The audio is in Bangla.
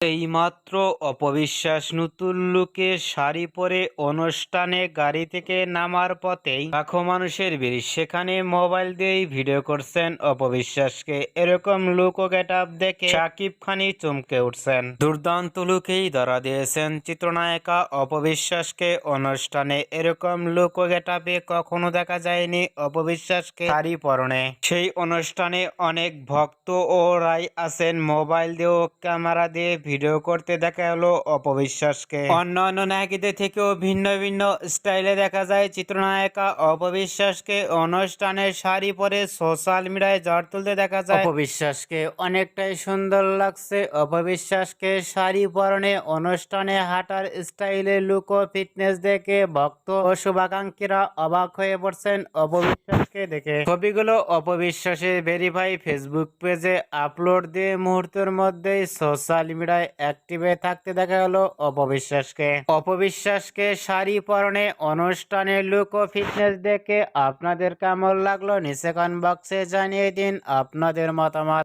এইমাত্র অপবিশ্বাস নতুন লুকে শাড়ি পরে অনুষ্ঠানে গাড়ি থেকে নামার পথেই লাখো মানুষের ভিড়। সেখানে মোবাইল দিয়েই ভিডিও করছেন অপবিশ্বাসকে। এরকম লুক ও গেট আপ দেখে শাকিব খানই চমকে উঠছেন। দুর্দান্ত লুকেই ধরা দিয়েছেন চিত্রনায়িকা অপবিশ্বাসকে অনুষ্ঠানে। এরকম লুক ও গেট আপে কখনো দেখা যায়নি অপবিশ্বাসকে শাড়ি পরনে। সেই অনুষ্ঠানে অনেক ভক্ত ও রাই আছেন। মোবাইল দিয়েও ক্যামেরা দিয়ে ভিডিও করতে দেখা হলো অপবিশ্বাসকে। অন্যান্য নায়িকাদের থেকেও ভিন্ন ভিন্ন স্টাইলে দেখা যায় চিত্রনায়িকা অপবিশ্বাসকে অনুষ্ঠানে শাড়ি পরে সোশ্যাল মিডিয়ায় ঝড় তুলতে দেখা যায়। অপবিশ্বাসকে অনেকটাই সুন্দর লাগছে। অপবিশ্বাসকে শাড়ি পরনে অনুষ্ঠানে হাঁটার স্টাইলে লুক ও ফিটনেস দেখে ভক্ত ও শুভাকাঙ্ক্ষীরা অবাক হয়ে পড়ছেন অপবিশ্বাসকে দেখে। ছবিগুলো অপবিশ্বাসের ভেরিফাই ফেসবুক পেজে আপলোড দিয়ে মুহূর্তের মধ্যেই সোশ্যাল মিডিয়ায় অ্যাক্টিভে থাকতে দেখা গেল অপবিশ্বাসকে শাড়ি পরনে অনুষ্ঠানে লুক ও ফিটনেস দেখে আপনাদের কেমন লাগলো নিচে কমেন্ট বক্সে জানিয়ে দিন আপনাদের মতামত।